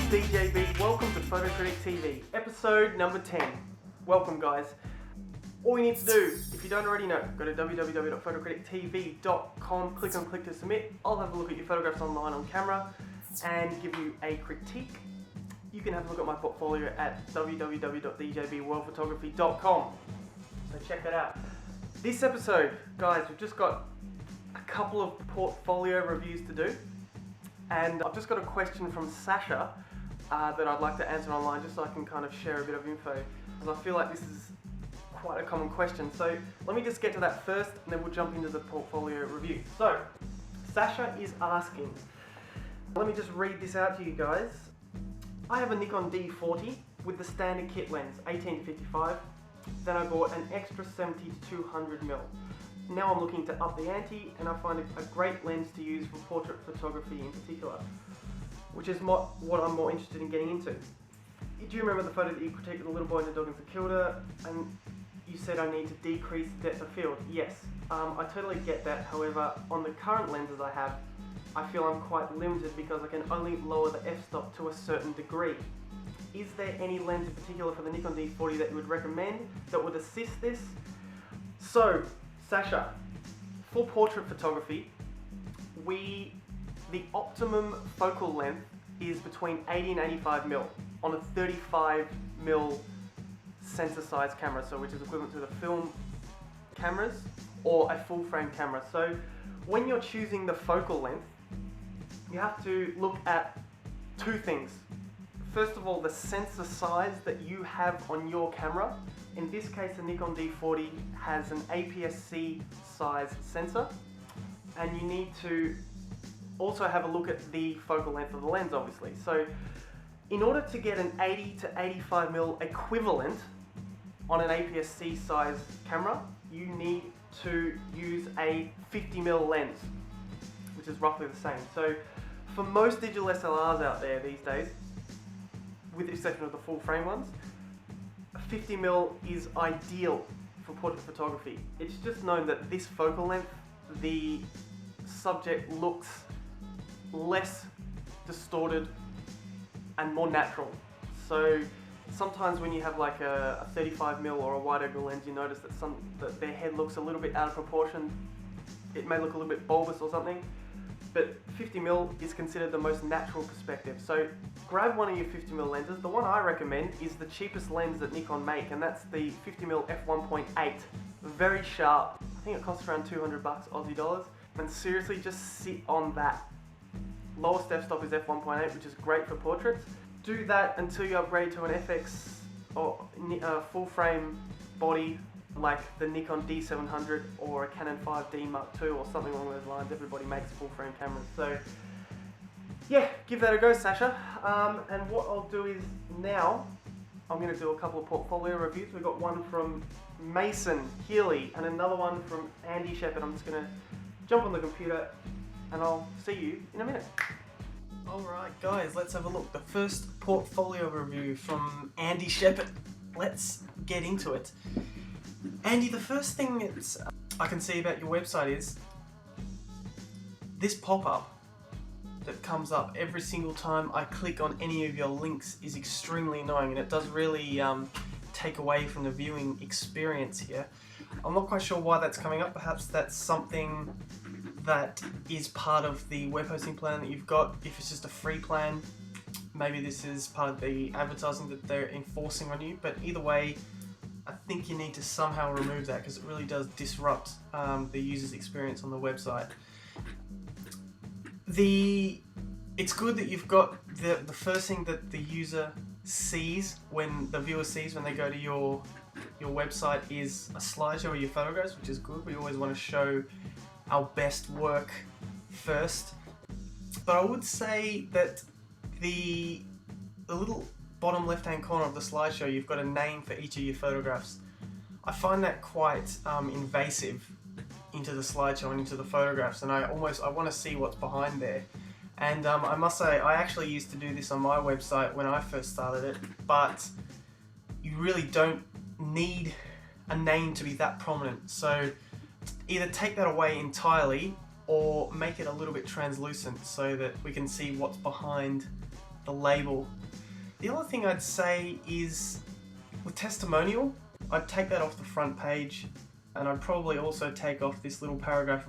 DJB, welcome to Photo Critic TV, episode number 10. Welcome guys. All you need to do, if you don't already know, go to www.photocritictv.com, click on click to submit. I'll have a look at your photographs online on camera and give you a critique. You can have a look at my portfolio at www.djbworldphotography.com. So check that out. This episode, guys, we've just got a couple of portfolio reviews to do. And I've just got a question from Sasha that I'd like to answer online just so I can kind of share a bit of info, because I feel like this is quite a common question. So let me just get to that first and then we'll jump into the portfolio review. So Sasha is asking, let me just read this out to you guys. I have a Nikon D40 with the standard kit lens 18-55. Then I bought an extra 70-200mm. Now I'm looking to up the ante and I find a great lens to use for portrait photography in particular, which is what I'm more interested in getting into. Do you remember the photo that you critiqued of the little boy and the dog in Sakilda, and you said I need to decrease depth of field? Yes, I totally get that. However, on the current lenses I have, I feel I'm quite limited because I can only lower the f-stop to a certain degree. Is there any lens in particular for the Nikon D40 that you would recommend that would assist this? So, Sasha, for portrait photography, the optimum focal length is between 80 and 85mm on a 35mm sensor size camera, so which is equivalent to the film cameras or a full frame camera. So when you're choosing the focal length, you have to look at two things. First of all, the sensor size that you have on your camera. In this case, the Nikon D40 has an APS-C size sensor, and you need to also have a look at the focal length of the lens, obviously. So in order to get an 80 to 85mm equivalent on an APS-C size camera, you need to use a 50mm lens, which is roughly the same. So for most digital SLRs out there these days, with the exception of the full frame ones, 50mm is ideal for portrait photography. It's just known that this focal length, the subject looks less distorted and more natural. So sometimes when you have like a 35mm or a wide angle lens, you notice that their head looks a little bit out of proportion. It may look a little bit bulbous or something, but 50mm is considered the most natural perspective. So grab one of your 50mm lenses. The one I recommend is the cheapest lens that Nikon make, and that's the 50mm f1.8. Very sharp. I think it costs around 200 bucks Aussie dollars. And seriously, just sit on that. Lowest f-stop is f1.8, which is great for portraits. Do that until you upgrade to an FX or full frame body like the Nikon D700 or a Canon 5D Mark II or something along those lines. Everybody makes full frame cameras. So yeah, give that a go, Sasha. And what I'll do is now, I'm going to do a couple of portfolio reviews. We've got one from Mason Healy and another one from Andy Shepherd. I'm just going to jump on the computer and I'll see you in a minute. Alright guys, let's have a look. The first portfolio review from Andy Shepherd. Let's get into it. Andy, the first thing I can see about your website is this pop-up that comes up every single time I click on any of your links is extremely annoying, and it does really take away from the viewing experience here. I'm not quite sure why that's coming up. Perhaps that's something that is part of the web hosting plan that you've got. If it's just a free plan, maybe this is part of the advertising that they're enforcing on you, but either way, I think you need to somehow remove that because it really does disrupt the user's experience on the website. It's good that you've got the first thing that the user sees, when the viewer sees when they go to your website, is a slideshow of your photographs, which is good. We always want to show our best work first. But I would say that the little bottom left hand corner of the slideshow, you've got a name for each of your photographs. I find that quite invasive into the slideshow and into the photographs, and I want to see what's behind there. And I must say, I actually used to do this on my website when I first started it, but you really don't need a name to be that prominent. So either take that away entirely or make it a little bit translucent so that we can see what's behind the label. The other thing I'd say is with testimonial, I'd take that off the front page, and I'd probably also take off this little paragraph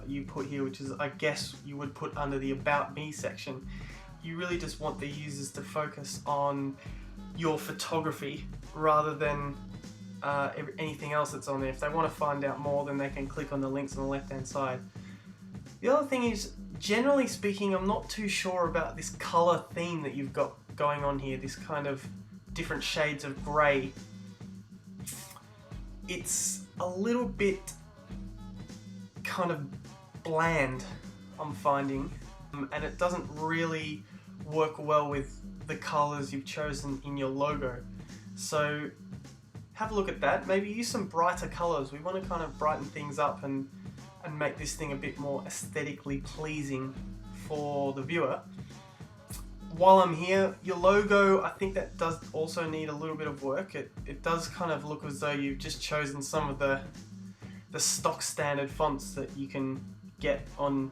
you put here, which is, I guess, you would put under the About Me section. You really just want the users to focus on your photography rather than anything else that's on there. If they want to find out more, then they can click on the links on the left hand side. The other thing is, generally speaking, I'm not too sure about this color theme that you've got going on here, this kind of different shades of grey. It's a little bit kind of bland, I'm finding, and it doesn't really work well with the colors you've chosen in your logo. So have a look at that. Maybe use some brighter colors. We want to kind of brighten things up and make this thing a bit more aesthetically pleasing for the viewer. While I'm here, your logo, I think that does also need a little bit of work. It does kind of look as though you've just chosen some of the stock standard fonts that you can get on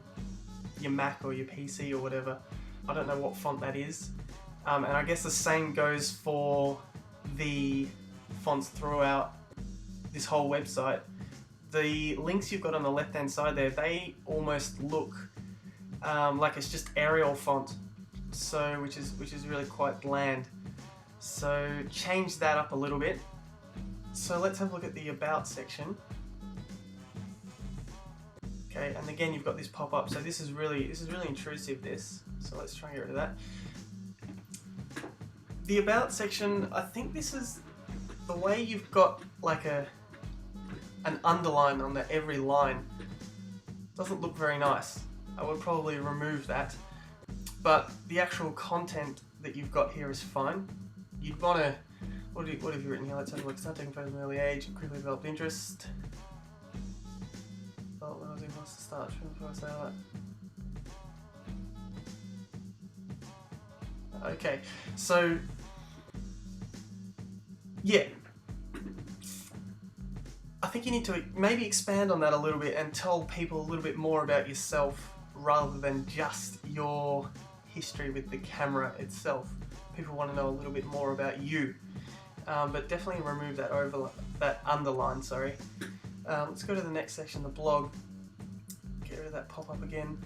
your Mac or your PC or whatever. I don't know what font that is. And I guess the same goes for the fonts throughout this whole website. The links you've got on the left hand side there, they almost look like it's just Arial font, so which is really quite bland. So change that up a little bit. So let's have a look at the About section. Okay, and again you've got this pop up. So this is really intrusive, this. So let's try and get rid of that. The About section, I think this is the way you've got like an underline on every line. Doesn't look very nice. I would probably remove that. But the actual content that you've got here is fine. You'd want to, what have you written here? Let's have a look. Start taking photos from early age and quickly developed interest. Oh, when I was able to start, before I say all that. Okay, so yeah, I think you need to maybe expand on that a little bit and tell people a little bit more about yourself rather than just your history with the camera itself. People want to know a little bit more about you, but definitely remove that underline. Sorry. Let's go to the next section, the blog. Get rid of that pop-up again.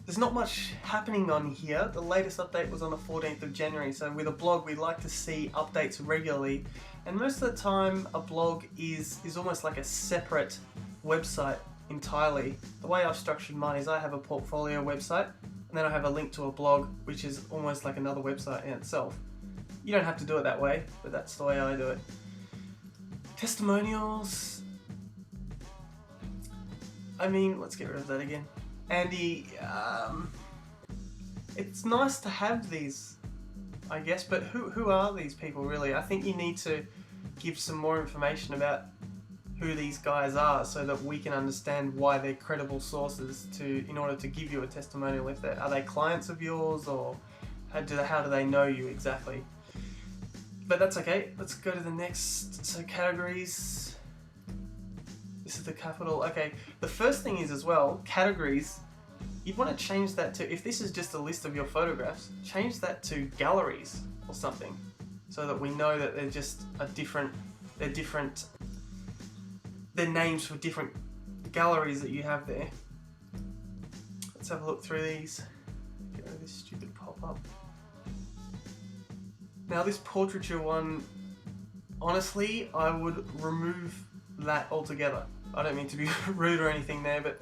There's not much happening on here. The latest update was on the 14th of January, so with a blog we like to see updates regularly, and most of the time a blog is almost like a separate website entirely. The way I've structured mine is I have a portfolio website, and then I have a link to a blog, which is almost like another website in itself. You don't have to do it that way, but that's the way I do it. Testimonials, I mean, let's get rid of that again. Andy, it's nice to have these, I guess, but who are these people really? I think you need to give some more information about who these guys are so that we can understand why they're credible sources in order to give you a testimonial. If are they clients of yours, or how do they know you exactly? But that's okay. Let's go to the next. So categories. This is the capital. Okay, the first thing is as well, categories, you'd want to change that to, if this is just a list of your photographs, change that to galleries or something, so that we know that they're just they're names for different galleries that you have there. Let's have a look through these. Get rid of this stupid pop-up. Now this portraiture one, honestly, I would remove that altogether. I don't mean to be rude or anything there, but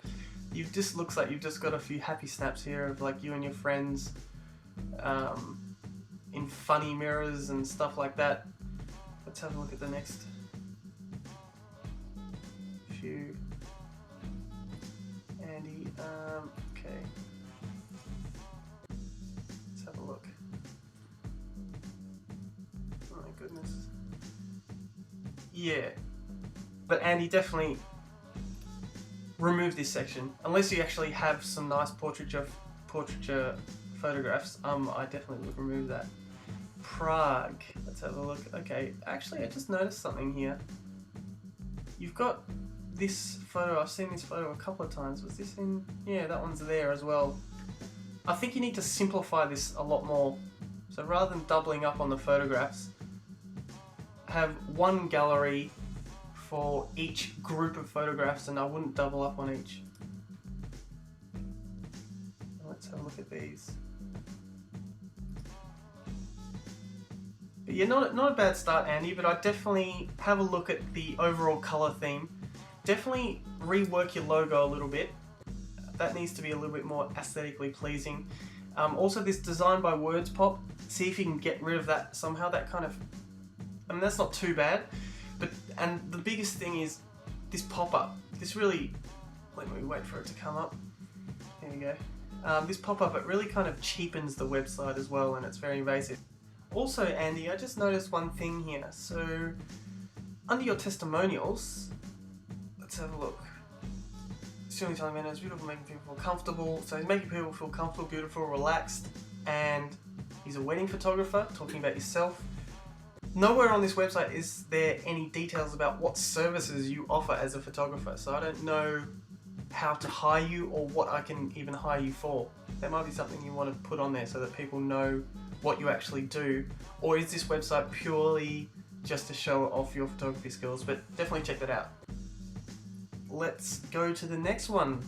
looks like you've just got a few happy snaps here of like you and your friends in funny mirrors and stuff like that. Let's have a look at the next few. Andy, okay. Let's have a look. Oh my goodness. Yeah. But Andy, definitely remove this section. Unless you actually have some nice portraiture photographs, I definitely would remove that. Prague, let's have a look. Okay, actually I just noticed something here. You've got this photo, I've seen this photo a couple of times. Was this in? Yeah, that one's there as well. I think you need to simplify this a lot more. So rather than doubling up on the photographs, have one gallery for each group of photographs, and I wouldn't double up on each. Let's have a look at these. But yeah, not a bad start, Andy, but I'd definitely have a look at the overall colour theme. Definitely rework your logo a little bit. That needs to be a little bit more aesthetically pleasing. Also, this design by words pop, see if you can get rid of that somehow. That kind of, I mean, that's not too bad. And the biggest thing is this pop-up. This really, let me wait for it to come up. There we go. This pop-up, it really kind of cheapens the website as well, and it's very invasive. Also, Andy, I just noticed one thing here. So, under your testimonials, let's have a look. Extremely telling man is beautiful, making people feel comfortable. So he's making people feel comfortable, beautiful, relaxed, and he's a wedding photographer, talking about yourself. Nowhere on this website is there any details about what services you offer as a photographer, so I don't know how to hire you or what I can even hire you for. There might be something you want to put on there so that people know what you actually do, or is this website purely just to show off your photography skills? But definitely check that out. Let's go to the next one.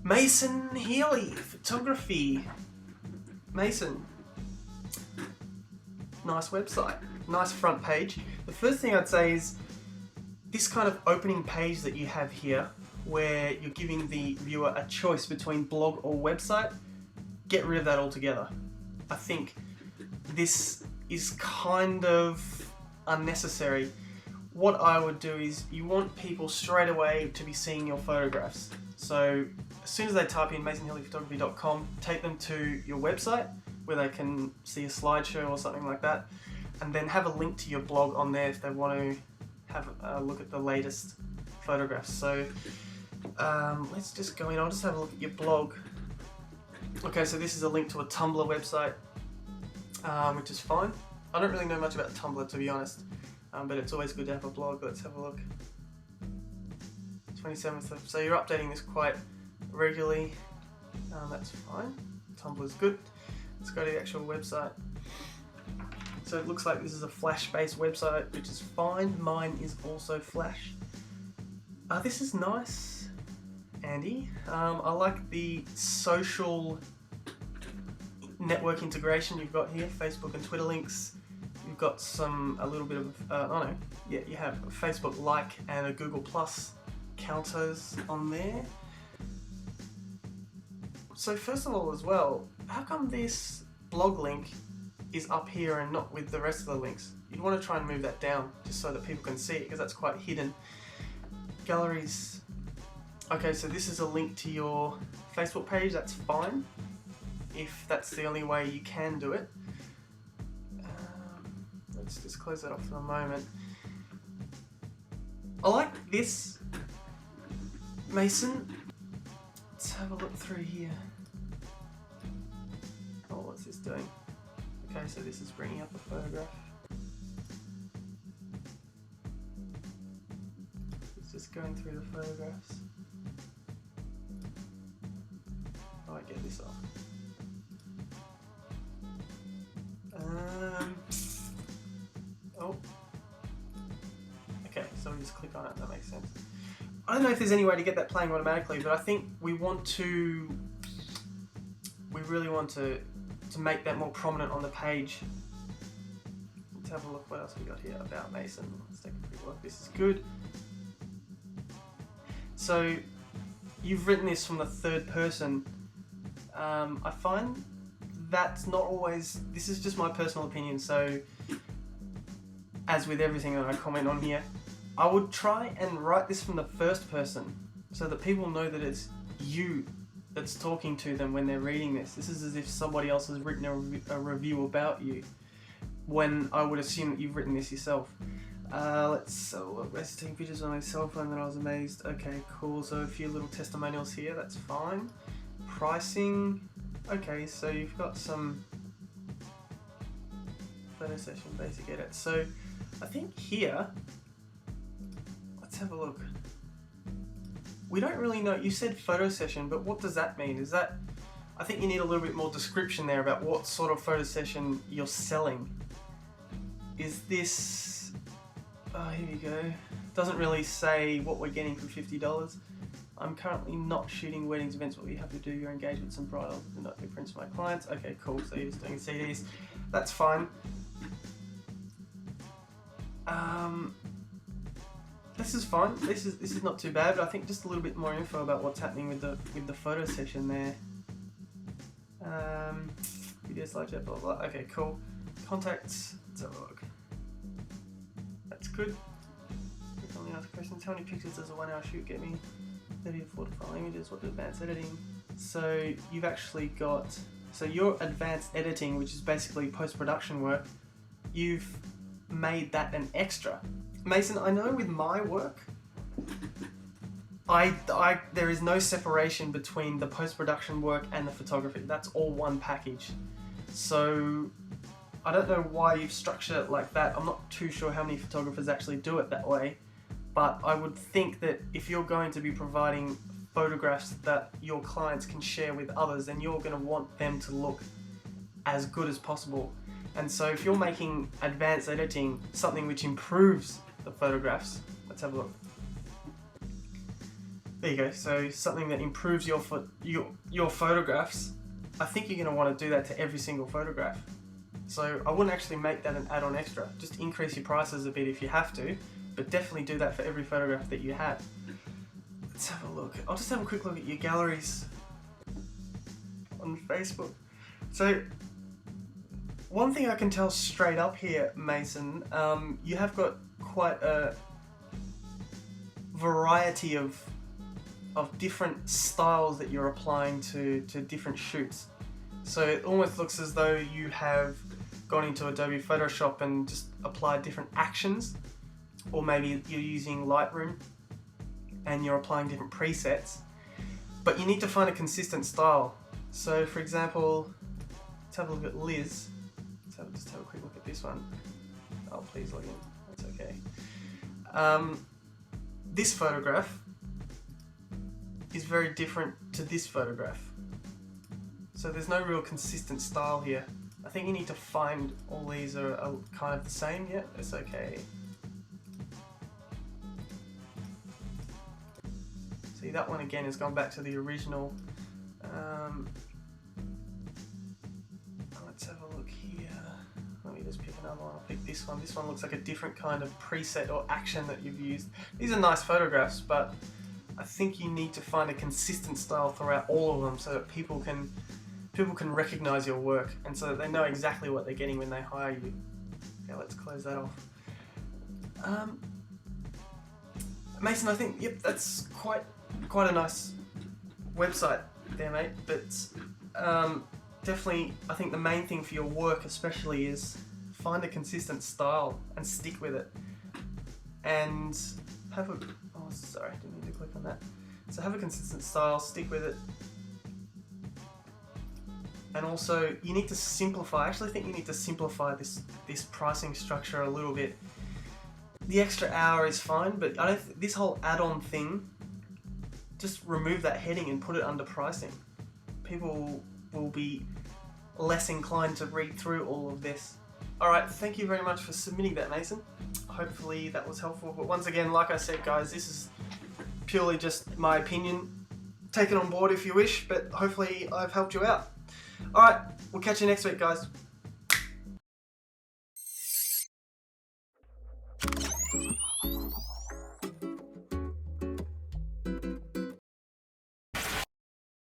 Mason Healy Photography. Mason. Nice website, nice front page. The first thing I'd say is this kind of opening page that you have here, where you're giving the viewer a choice between blog or website. Get rid of that altogether. I think this is kind of unnecessary. What I would do is you want people straight away to be seeing your photographs. So as soon as they type in masonhealyphotography.com, take them to your website where they can see a slideshow or something like that, and then have a link to your blog on there if they want to have a look at the latest photographs. So let's just go in, I'll just have a look at your blog. Okay, so this is a link to a Tumblr website, which is fine. I don't really know much about Tumblr, to be honest, but it's always good to have a blog. Let's have a look. 27th of, so you're updating this quite regularly. That's fine. Tumblr's good. Let's go to the actual website. So it looks like this is a Flash-based website, which is fine. Mine is also Flash. This is nice, Andy. I like the social network integration you've got here, Facebook and Twitter links. You've got a little bit of, you have a Facebook like and a Google Plus counters on there. So first of all as well, how come this blog link is up here and not with the rest of the links? You'd want to try and move that down just so that people can see it, because that's quite hidden. Galleries. Okay, so this is a link to your Facebook page, that's fine, if that's the only way you can do it. Let's just close that off for a moment. I like this, Mason. Let's have a look through here. Oh, what's this doing? Okay, so this is bringing up a photograph. It's just going through the photographs. Oh, I get this off. Oh. Okay, so we just click on it, that makes sense. I don't know if there's any way to get that playing automatically, but I think we really want to make that more prominent on the page. Let's have a look what else we got here about Mason. Let's take a quick look. This is good. So you've written this from the third person. I find that's not always, this is just my personal opinion, so as with everything that I comment on here, I would try and write this from the first person so that people know that it's you that's talking to them when they're reading this. This is as if somebody else has written a review about you, when I would assume that you've written this yourself. Let's have a look. I was taking pictures on my cell phone and I was amazed. Okay, cool. So a few little testimonials here, that's fine. Pricing. Okay, so you've got some photo session basic edit. So I think here, let's have a look. we don't really know. You said photo session, but what does that mean? Is that, I think you need a little bit more description there about what sort of photo session you're selling. Is this, oh, here we go. Doesn't really say what we're getting for $50. I'm currently not shooting weddings, events. What you have to do, your engagements and bridal, do not do prints for my clients. Okay, cool. So you're just doing CDs. That's fine. This is fine. This is not too bad, but I think just a little bit more info about what's happening with the photo session there. Video slideshow, blah blah. Okay, cool. Contacts. Let's have a look. That's good. Frequently asked questions. How many pictures does a 1 hour shoot get me? 30 to 45 images. What the advanced editing? So you've actually got, so your advanced editing, which is basically post-production work, you've made that an extra. Mason, I know with my work, there is no separation between the post-production work and the photography. That's all one package. So I don't know why you've structured it like that. I'm not too sure how many photographers actually do it that way, but I would think that if you're going to be providing photographs that your clients can share with others, then you're going to want them to look as good as possible. And so if you're making advanced editing something which improves the photographs, let's have a look. There you go. So something that improves your photographs, I think you're going to want to do that to every single photograph. So I wouldn't actually make that an add-on extra. Just increase your prices a bit if you have to, but definitely do that for every photograph that you have. Let's have a look. I'll just have a quick look at your galleries on Facebook. So one thing I can tell straight up here, Mason, you have got quite a variety of different styles that you're applying to different shoots. So it almost looks as though you have gone into Adobe Photoshop and just applied different actions, or maybe you're using Lightroom and you're applying different presets, but you need to find a consistent style. So for example, let's have a look at Liz. Just have a quick look at this one. Oh, please log in. That's okay. This photograph is very different to this photograph. So there's no real consistent style here. I think you need to find all these are kind of the same. Yeah, that's okay. See, that one again has gone back to the original. Let's have a look here. Let me just pick another one. I'll pick this one. This one looks like a different kind of preset or action that you've used. These are nice photographs, but I think you need to find a consistent style throughout all of them so that people can recognize your work and so that they know exactly what they're getting when they hire you. Okay, let's close that off. Mason, I think, yep, that's quite a nice website there, mate, but definitely I think the main thing for your work especially is find a consistent style and stick with it, and have a, oh sorry, didn't mean to click on that. So have a consistent style, stick with it, and also you need to simplify. I actually think you need to simplify this pricing structure a little bit. The extra hour is fine, but I don't. This whole add-on thing, just remove that heading and put it under pricing. People will be less inclined to read through all of this. Alright, thank you very much for submitting that, Mason. Hopefully that was helpful, but once again, like I said guys, this is purely just my opinion. Take it on board if you wish, but hopefully I've helped you out. Alright, we'll catch you next week guys.